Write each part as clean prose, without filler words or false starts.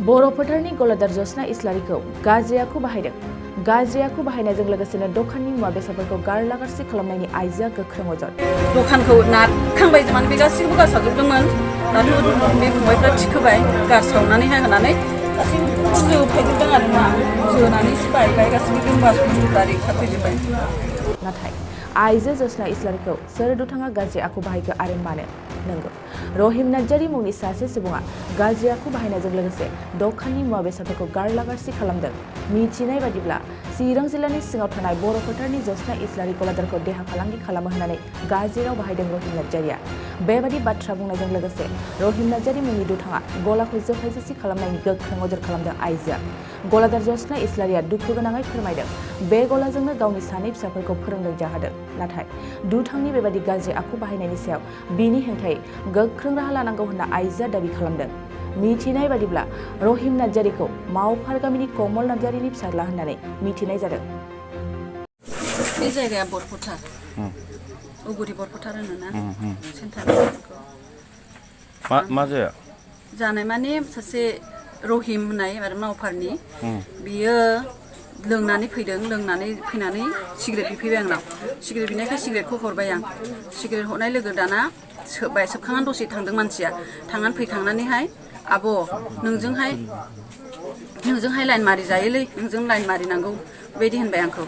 बर' फोथारनि गलादार जसना इस्लारिखौ गाज्रि आखु बाहायदों। गाज्रि आखु बाहायनायजों लोगोसेनो दखाननि मुवा बेसादफोरखौ गारला गारसि खालामनायनि आइजोआ गोख्रों अजद। दखानखौ नारखांबाय माने बे गासैखौबो गारसावजोबदोंमोन। दाथ' बे फंबायफ्रा थिखोबाय गारसावनानैहाय होनानै गासैखौबो जोफायजोबदों आरो ना जोनानैसो बायबाय गासैबो गोमबास गारि खारफैजोबबाय। नाथाय आइजो जसना इस्लारिखौ सोर दुथाङा गाज्रि आखु बाहायखो आरो मानो? नंगौ, रहिम नार्जारी मुंनि सासे सुबुङा गाज्रि आखु बाहायनायजों लोगोसे दखाननि मुवा बेसादफोरखौ गारला गारसि खालामदों। मिथिनाय बादिब्ला चिरां जिल्लानि सिङाव थानाय बर' फोथारनि जसना इस्लारि गलादारखौ देहा फालांगि खालामो होननानै गाज्रि राव बाहायदों रहिम नार्जारीया। बेबादि बाथ्रा बुंनायजों लोगोसे रहिम नार्जारी मुंनि दुथाङा गलाखौ जोफाय जोसि खालामनायनि गोख्रों अजद खालामदों आइजोआ। गलादार जसना इस्लारिया दुखु गोनाङै फोरमायदों, बे गलाजोंनो गावनि सानै फिसाफोरखौ फोरोंदों जाहोदों। नाथाय दुथांनि बेबादि गाज्रि आखु बाहायनायनि सायाव बिनि हेंथायै गोख्रों राहा लानांगौ होनना आइजोआ दाबि खालामदों। मिथिनाय बादिब्ला रहिम नार्जारीखौ मावफार गामिनि कमल नार्जारीनि फिसाज्ला होननानै मिथिनाय जादों। बे जायगाया बरफोथार, उगुरि बरफोथार होनोना सेन्टार। मा जाया? जानाय माने सासे रहिम होननाय आरो मावफारनि बियो लोंनानै फैदों। लोंनानै फैनानै सिगारेट बिफैबाय आंनाव। सिगारेट बिनायखाय सिगारेटखौ हरबाय आं। सिगारेट हरनाय लोगो दाना सोबबाय। सोबखांनानै दसे थांदों मानसिया। थांनानै फैखांनानैहाय आब' नोंजोंहाय लाइन मारि जायोलै, नोंजों लाइन मारिनांगौ बेबायदि होनबाय आंखौ।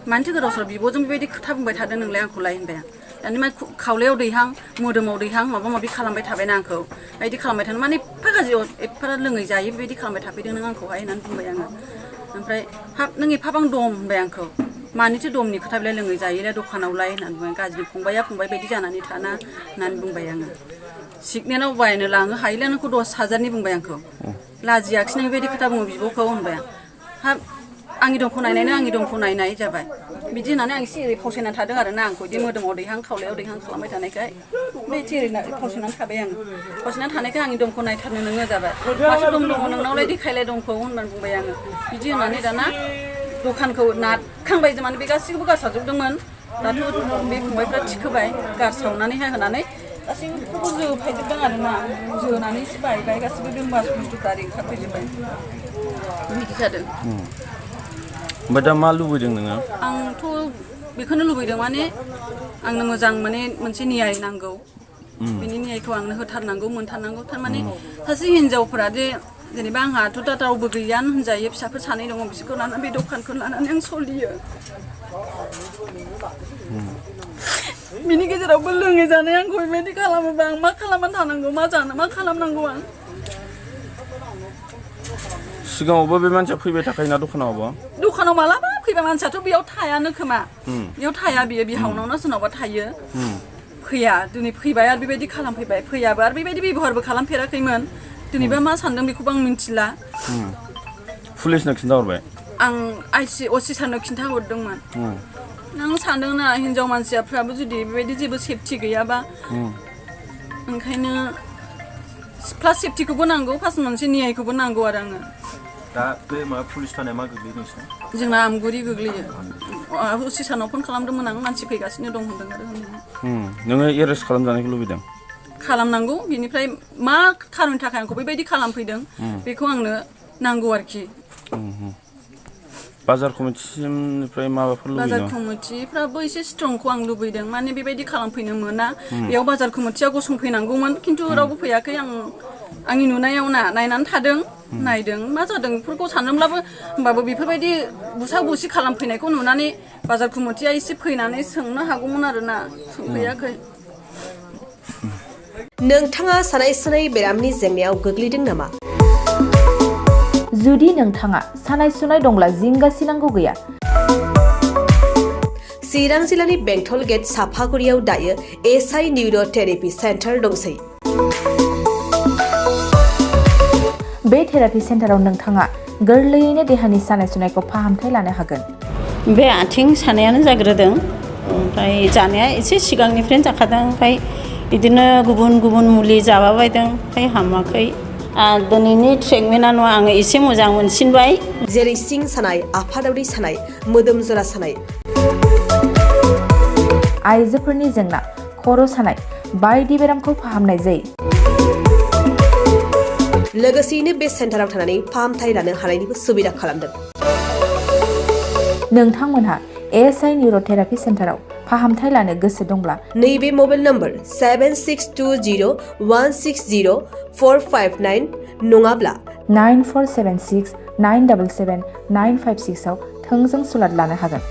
मानोथो गोदाव सोराव बिब'जों बेबायदि खोथा बुंबाय थादों नोंलाय आंखौलाय होनबाय आं। दानि मा खावलायाव दैहां मोदोमाव दैहां माबा माबि खालामबाय थाबायना आंखौ। बेबायदि खालामबाय थानो माने एफा गाज्रि एफा लोङै जायै बेबायदि खालामबाय थाफैदों नों आंखौहाय होननानै बुंबाय आङो। ओमफ्राय हाब नों एफाबां दम होनबाय आंखौ। मानिथो दमनि खोथा बेलाय लोङै जायोलाय दखानावलाय होननानै बुंबाय। गाज्रि फंबाया फंबाय बायदि जानानै थाना होननानै बुंबाय आङो। सिगनेटआव बायनो लाङो हायोलाय नोंखौ 10,000नि बुंबाय आंखौ। लाजियाखिसै नों बेबायदि खोथा बुङो बिब'खौ होनबाय आं। हाब आंनि दमखौ नायनायनो आंनि दमखौ नायनाय जाबाय। बिदि होननानै आं एसे ओरै फावसायनानै थादों आरो ना आंखौ बिदि मोदोमाव दैहां खावलायाव दैहां खालामबाय थानायखाय बेबायदि ओरै फावसायनानै थाबाय आङो। फावसायनानै थानायखाय आंनि दमखौ नायथारनो नोङो जाबाय। माथो दम दङ नोंनावलाय देखायलाय दमखौ होननानै बुंबाय आङो। बिदि होननानै दाना दखानखौ नारखांबाय माने बे गासैखौबो गारसावजोबदोंमोन। दाथ' बे फंबायफ्रा थिखोबाय गारसावनानैहाय होनानै गासैखौबो जोफायजोबदों आरो ना जोनानैसो बायबाय गासैबो गोमबास बुस्थु गारि ओंखारफैजोबबाय। बिदि जादों। ओमफ्राय दा मा लुबैदों नोङो? आंथ' बेखौनो लुबैदों माने आंनो मोजां माने मोनसे न्याय नांगौ। बिनि न्यायखौ आंनो होथारनांगौ मोनथारनांगौ। थारमाने सासे हिनजावफोरा जेनेबा आंहाथ' दा रावबो गैयानो होनजायो। फिसाफोर सानै दङ, बिसोरखौ लानानै बे दखानखौ लानानै आं सोलियो। बिनि गेजेरावबो लोङै जानाय आंखौ बेबायदि खालामोबा आं मा खालामनानै थानांगौ? मा जानो मा खालामनांगौ आं? सिगाङावबो बे मानसिया फैबाय थाखायोना दखानावबो? दखानाव मालाबा फैबा मानसियाथ' बेयाव थायानो खोमा। बेयाव थाया बियो बिहावनावनो सोरनावबा थायो। फैया दिनै फैबाय आरो बेबायदि खालामफैबाय। फैयाबो आरो बेबायदि बेबहारबो खालामफेराखैमोन। दिनैबा मा सानदों बेखौबो आं मिन्थिला। पुलिसनो खिन्थाहरबाय? आं असि सारनो खिन्थाहरदोंमोन। आं सानदोंना हिनजाव मानसिफ्राबो जुदि बेबायदि जेबो सेफटि गैयाबा ओंखायनो प्लास सेफटिखौबो नांगौ प्लास मोनसे न्यायखौबो नांगौ आरो आङो। दा बे माबा पुलिस थानाया मा गोग्लैयो नोंसिना? जोंना आमगुरि गोग्लैयो। असि सारनाव फन खालामदोंमोन आं मानसि फैगासिनो दं होनदों आरो नोङो एरेस्ट खालामजानायखौ लुबैदों? खालामनांगौ। बिनिफ्राय मा खारननि थाखाय आंखौ बेबायदि खालामफैदों बेखौ आंनो नांगौ आरोखि। बाजार कमिटिनिफ्राय माबाफोर लुबैदों? बाजार कमिटिफ्राबो एसे स्ट्रंखौ आं लुबैदों। माने बेबायदि खालामफैनो मोना। बेयाव बाजार कमिटिया गसंफैनांगौमोन खिन्थु रावबो फैयाखै। आंनि नुनायाव नायनानै थादों नायदों मा जादों बेफोरखौ सानदोंब्लाबो होमबाबो बेफोरबायदि बुसा बुसि खालामफैनायखौ नुनानै बाजार कमिटिया एसे फैनानै सोंनो हागौमोन आरोना, सोंफैयाखै। नोंथाङा सानाय सुनाय बेरामनि जेंनायाव गोग्लैदों नामा? जुदि नोंथाङा सानाय सुनाय दंब्ला जिंगासिनांगौ गैया। चिरां जिल्लानि बेंटल गेट साफागुरियाव दायो एसआइ निउर' थेरापि सेन्टार दंसै। बे थेरापि सेन्टाराव नोंथाङा गोरलैयैनो देहानि सानाय सुनायखौ फाहामथाय लानो हागोन। बे आथिं सानायानो जाग्रोदों। ओमफ्राय जानाया एसे सिगांनिफ्रायनो जाखादों। ओमफ्राय बिदिनो गुबुन गुबुन मुलि जाबाबायदों ओमफ्राय हामाखै। दिनैनि ट्रिटमेन्टआ आङो एसे मोजां मोनसिनबाय। जेरै सिं सानाय, आफादावरि सानाय, मोदोम जरा सानाय, आइजोफोरनि जेंना, खर' सानाय बायदि बेरामखौ फाहामनाय जायो। लोगोसेयैनो बे सेन्टाराव थानानै फाहामथाय लानो हानायनिबो सुबिदा खालामदों। नोंथांमोनहा ASI निउर'थेरापि सेन्टाराव फाहामथाय लानो गोसो दंब्ला नैबे मबाइल नम्बर 7620160459 नङाब्ला 9476 977 956 आव थोंजों सुलाद लानो हागोन।